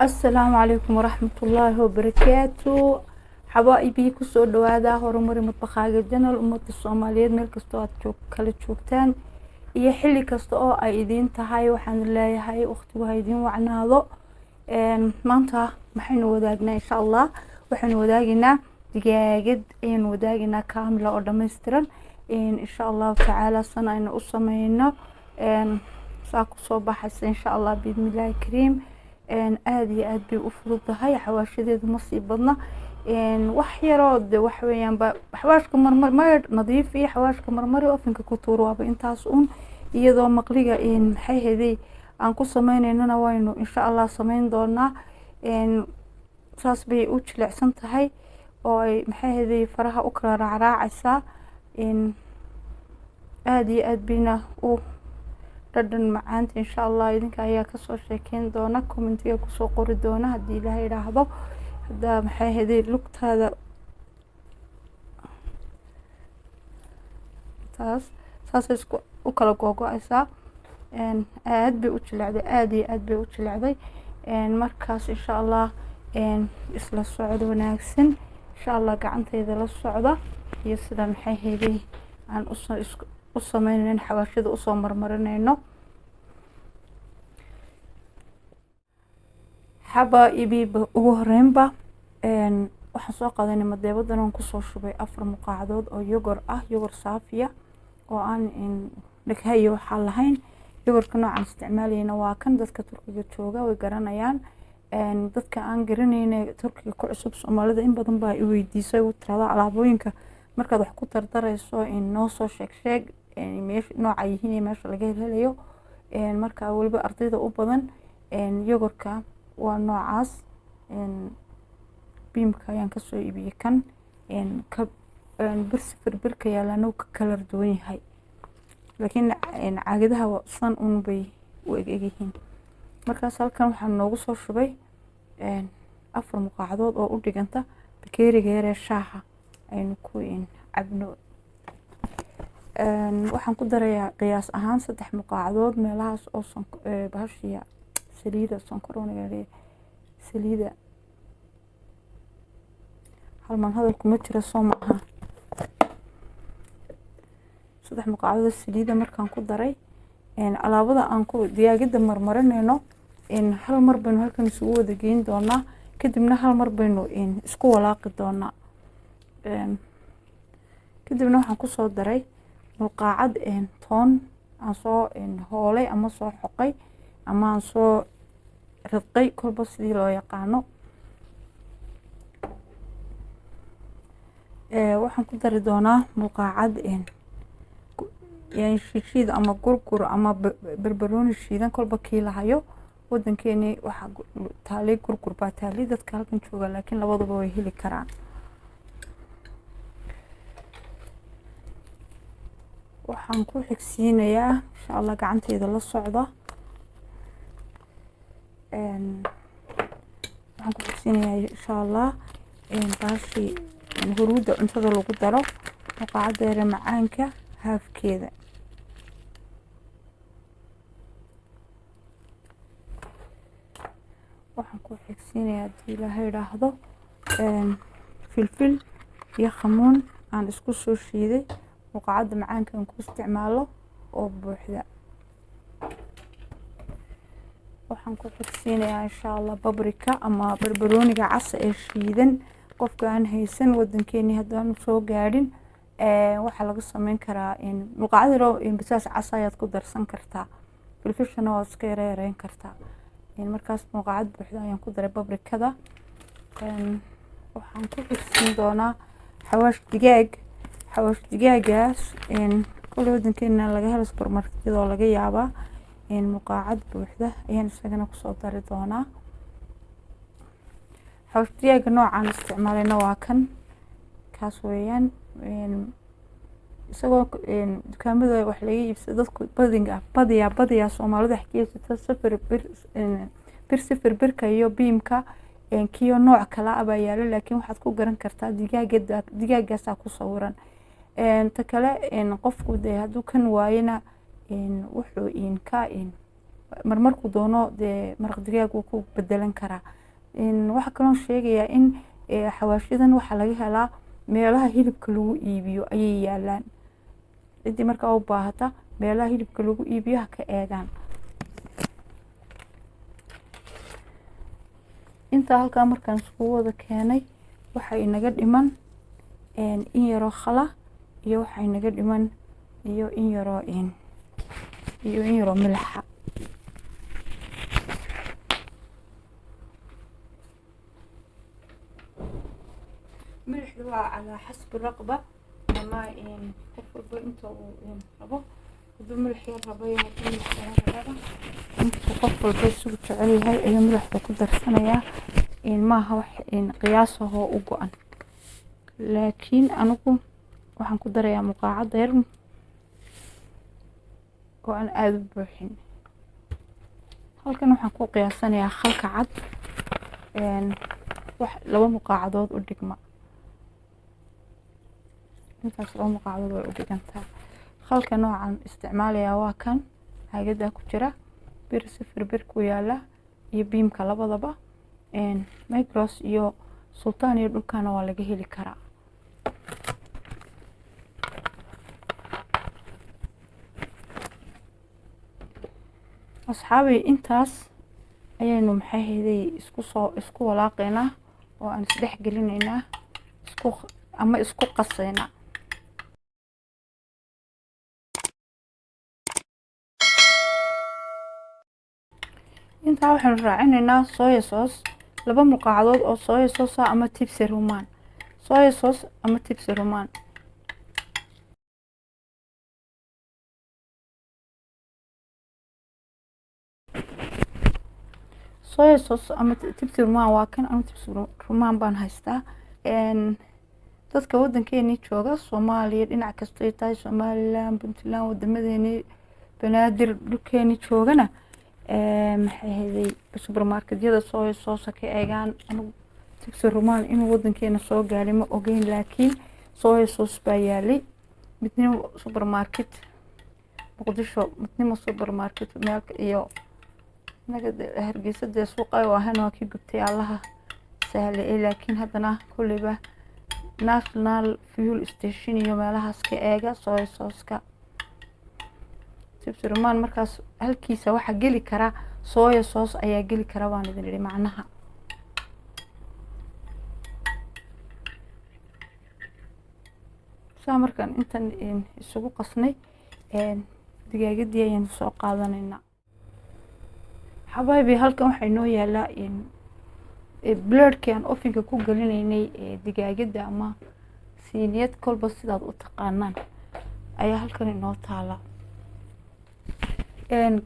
السلام عليكم ورحمة الله وبركاته. حبايبي كسو دوادا هورمري مطبخاga janal umada Soomaaliyeed meel kasto aad kala joogtaan iyo xilli kasto oo ay idin tahay waxaan leeyahay waqtigu ha idin wacnaado maanta maxaynu wadaagnaa insha Allah waxaan wadaagnaa digaagad een wadaagnaa kaamil oo dhameystiran insha Allah taala sanayna u sameeyno saa ku soo baxaysa insha Allah bismillaahi kariim aad iyo aad bay u fududahay xawaashadeedu ma sii badna wax yaroo wax weeyaan xawaashka marmar nadiif iyo xawaashka marmar oo finka ku tuuro waaba intaas iyadoo maqliga maxay heeday aan ku sameeynayna waynu insha Allah sameyn doonaa saas bay u jilicsan tahay oo ay maxay heeday faraha u kala raacaysa aad iyo aad bina u daddan macaanta insha Allah idinka ayaa ka soo sheekeyn doona commentiga ku soo qori doona hadii Ilaahay raahdo hada maxay heeday lugtaada taas isku u kala googo'aysa aad bay u jilacday aad iyo aad bay u jilacday markaas insha Allah isla socod wanaagsan insha Allah gacantayda la socda iyo sida maxay heeday aan u sameeyeen xawaashada u soo marmarinayno xabaa'ibi ugu horeynba waxaan soo qaadanay madeebadan aan ku soo shubay 4 muqaacadood oo yogurt saafiya oo aan dhaghayo waxa lahayn yogurtka noocan isticmaalayna waa kan dadka Turkiga jooga way garanayaan dadka aan garanayna Turkiga ku cusub Soomaalida in badan baa i weydiisay u tirada alaabooyinka markaad wax ku dardarayso noo soo sheeg meesha nooca yihiin meesha laga helayo marka waliba ardayda u badan yogurtka waa noocaas biimka ayaan ka soo iibiyay kan birka yaalana ka kala duwan yahay laakiin caagadaha san bay u egyihiin markaas halkan waxaan noogu soo shubay 4 muqaacadood oo u dhiganta bakeeriga yar ee shaaha aynu ku cabno waxaan ku darayaa qiyaas ahaan 3 muqaacadood meelahaas oo bahashiya saliida sonkoroniga saliida halman hadalku ma jira soo maaha 3 muqaacadood saliida markaan ku daray alaabada aan ku digaagada marmarinayno hal mar baynu halkan isugu wada geyn doonaa kadibna hal mar baynu isku walaaqi doonaa kadibna waxaan ku soo daray muqaacad toon aan soo hoolay ama soo xoqay ama aan soo ridqay kolba sidii loo yaqaano waxaan ku dari doonaa muqaacad shiid ama gurgur ama barbarooni shiidan kolba kii lahayo wadankeeni waxa taalay gurgur baa taalay dadka halkan jooga laakiin labaduba way heli karaan waxaan ku xigsiinayaa insha Allah gacantayda la socda waxaan ku xigsiinayaa insha Allah baashi huruuda cuntada lagu daro muqaacada macaanka haafkeeda waxaan ku xigsiinayaa hadii Ilaahay raahdo filfil iyo khamuun aan isku soo shiiday muqaacada macaanka aan ku isticmaalo oo buuxda waxaan ku xigsiinayaa insha Allah paprika ama barbarooniga cas ee shiidan qofka aan haysan wadankeeni hadaan soo gaadhin waxa laga sameyn karaa muqaacado bisaas cas ayaad ku darsan kartaa filfishana waa iska yareyn kartaa markaas muqaacad buuxda ayaan ku daray paprikada waxaan ku xigsiin doonaa xawaash digaagaas kulli wadankeena laga helo supermarketyada oo laga yaabaa muqaacad buuxda ayaan isagana ku soo dari doonaa xawaash digaaga noocan isticmaalayna waa kan kaas weeyaan isagoo dukaamada wax laga iibsado dadku badiyaa Soomaalida xaqiiqada safar birka iyo biimka kiyo nooc kala aba yaalo laakiin waxaad ku garan kartaa digaagaas ku sawiran ta kale qofku haduu kan waayana wuxuu ka marmarku doono dee maraq digaag wuu ku bedelan karaa. Waxa kaloon sheegayaa in xawaashidan waxaa laga helaa meelaha hilibka lagu iibiyo ayay yaalaan. Cidii markaa u baahata meelaha hilibka lagu iibiyo ha ka eegaan. inta halkaa markaan isku wada keenay waxa inaga dhiman in yaroo khala iyo waxa inaga dhiman iyo in yaroo milxa. milixdu waa calaa xasbi raqba ama qof walba inta uu rabo. hadduu milix yar rabo iyo hadduu milix yar rabo inta qof walba isugu jecel yahay ayuu milixda ku darsanayaa. maaha wax qiyaasahoo u go-an, laakiin anigu waxaan ku darayaa muqaacad yar oo aan aada u buuxin. halkan waxaan ku qiyaasanayaa khalka cad wax 2 muqaacadood u dhigma. intaas 2 muqaacadood way u dhigantaa. khalka noocan isticmaalayaa waa kan caagada ku jira, bir sifir bir ku yaala iyo biimka labadaba. Micros iyo sultaan iyo dhulkana waa laga heli karaa. asxaabi intaas ayaynu maxay hayday isku walaaqeynaa oo aan isdhex gelinaynaa isku qasaynaa. intaa waxaan raacinaynaa soya sauce 2 muqaacadood oo soya sauce ama tibsi rumaan. soya sauce ama tibsi rumaan. soya sauce ama tibsi rumaan waa kan ama tibsi rumaan baan haystaa. dadka wadankeeni jooga Soomaaliya dhinac kasta ay tahay, Somaliland, Puntland, wadamadeeni banaadir dhulkeeni joogana maxay hayday supermarketyada soya sauce ka eegaan. anigu tibsi rumaan inuu wadankeena soo gaaray ma ogeyn, laakiin soya sauce baa yaalay midnimo supermarket Muqdisho, midnimo supermarket meel iyo naga Hargeysa suuqa oo ahana waa kii gubtay Allaha sahlay. laakiin haddana kulliba National Fuel Station iyo meelahaas ka eega soya sauce-ka. tibsi rumaan markaas halkiisa waxa geli kara soya sauce ayaa geli kara waan idin yiri macnaha. markaan intan isugu qasnay digaagadii ayaan soo qaadanaynaa. xabaabi halkan waxa inoo yaala blurkii aan ofinka ku gelinaynay digaagada ama siiniyad kolba sidaad u taqaanaan ayaa halkan inoo taala.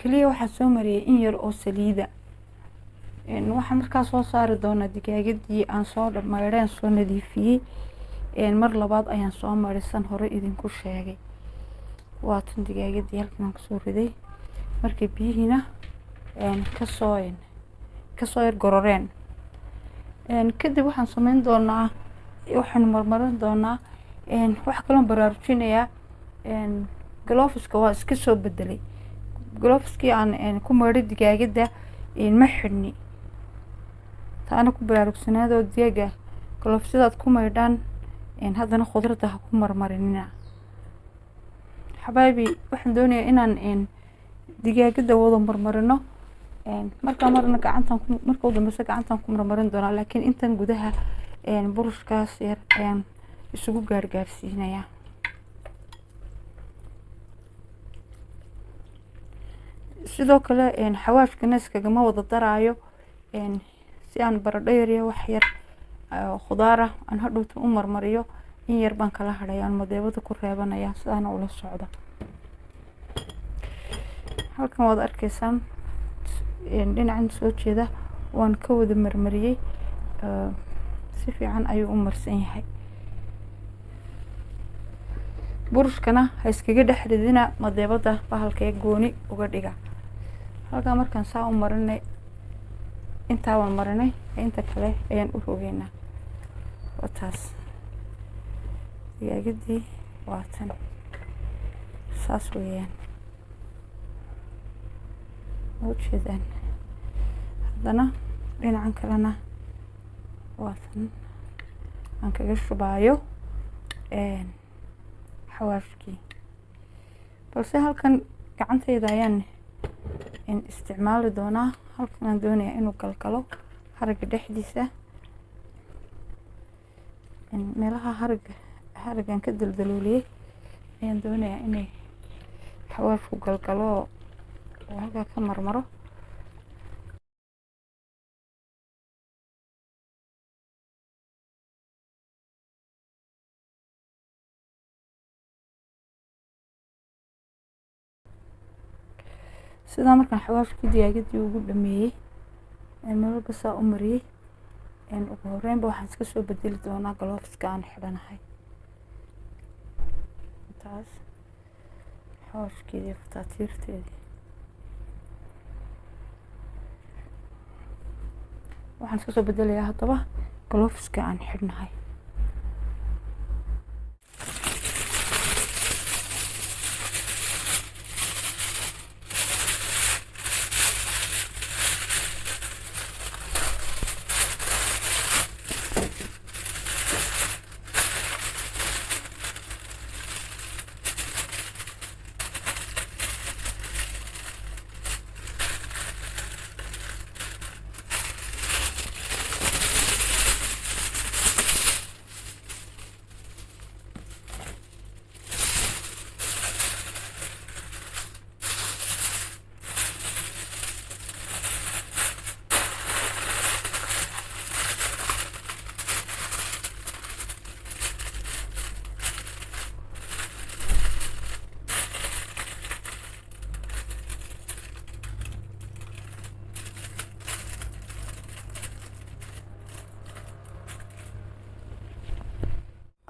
kaliya waxaa soo mariyay in yar oo saliida. waxaan markaa soo saari doonaa digaagadii aan soo dhammayreen soo nadiifiyey. mar labaad ayaan soo marisan hore idinku sheegay. waatan digaagadii halkan aan kusoo riday markii biyihiina kasoo yar gororeen. kadib waxaan samayn doonaa waxaan marmarin doonaa waxa kaloo baraarujinayaa gloveska waa iska soo bedelay. gloveski aan ku maray digaagada ma xidhni. taana ku baraarugsanaadoo digaaga glovesyadaad ku maydhaan haddana khudradda ha ku marmarinina. xabaabi waxaan doonayaa inaan digaagada wada marmarino. marka u dambeysa gacantan ku marmarin doonaa, laakiin intan gudaha burushkaas yar ayaan isugu gaargaarsiinayaa. sidoo kale xawaashkana iskagama wada daraayo si aan baradho yar iyo wax yar khudaara aan hadhowta u marmariyo. in yar baan kala hadhaya aan madeebada ku reebanaya sidaana ula socda. halkan waad arkaysaan dhinacan soo jeeda waan ka wada marmariyey. si fiican ayuu u marsan yahay. burushkana ha iskaga dhex ridina madeebada bahalkee gooni uga dhiga. halkaa markaan saa u marinay intaa waan marinay inta kale ayaan u rogeynaa. wataas digaagadii waatan saas weeyaan. وجهدان هذانا dhinacan kalena waasan aan kaga shubayo xawaashkii balse halkan gacantayda ayaan isticmaali doonaa halkan aan doonayaa inuu galgalo haraga dhexdiisa meelaha haragan ka daldalooliyay ayaan doonayaa inay xawaashku galgalo oo halkaa ka marmaro sidaa markaan xawaashkii diyaagadii ugu dhameeyey meel walba saa u mariyey ugu horeynba waxaan iska soo bedeli doonaa galoofiska aan xidhanahay intaas xawaashkeedii fataatiirteedii waxaan iska soo bedelayaa haddaba galoofiska aan xidhnahay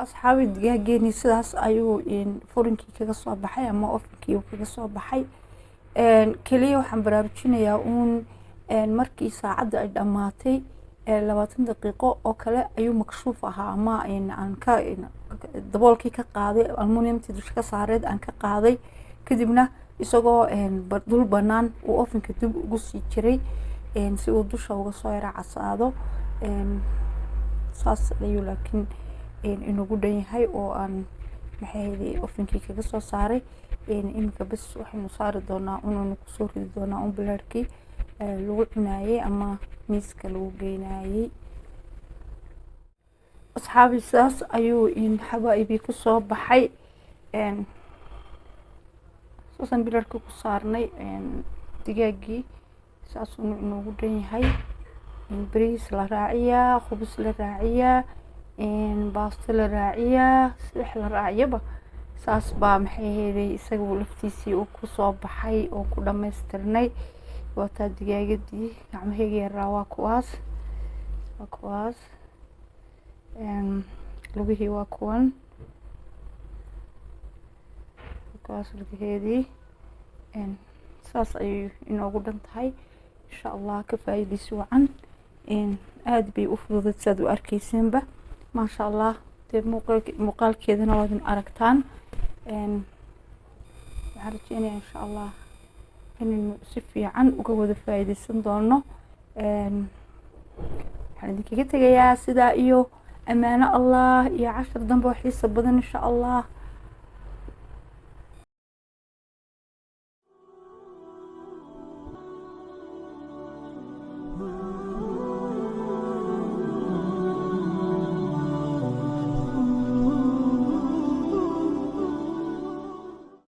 asxaabi digaageeni sidaas ayuu furinkii kaga soo baxay ama ofinkii kaga soo baxay kaliya waxaan baraarujinayaa uun markii saacadda ay dhammaatay 20 daqiiqo oo kale ayuu makshuuf ahaa ama aan ka daboolkii ka qaaday aluminiumtii dusha ka saareed aan ka qaaday kadibna isagoo dul banaan uu ofinka dib ugu sii jiray si uu dusha uga soo yara casaado saas ayuu laakiin inugu dhan yahay oo aan maxay ofinkii kaga soo saaray imika bas waxaynu saari doonaa unaanu kusoo ridi doonaa bilaarkii lagu cunaayay ama miiska lagu geynayay asxaabi saas ayuu xabaa'ibii ku soo baxay soosan bilaarkii ku saarnay digaagii saas inugu dhan yahay bariis la raaciyaa khubus la raaciyaa baasto la raaciyaa six la raaciyaba saas baa maxay heeday isagu laftiisii uu ku soo baxay oo ku dhameystirnay wataa digaagadii gacmahayga yaraa waa kuwaas lugihii waa kuwan lugaheedii saas ayay inoogu dhan tahay insha allah ka faa'iidaysi wacan aad bay u fududayd saad u arkaysiinba ما شاء الله دير مقال كذا نوادن أركتان عرفتيني إن شاء الله إن سفي عن وجود فايدة سندونه حنا ديك قلت يا سيدا إيو أمانة الله يا 10 ذنب وحيس بدن إن شاء الله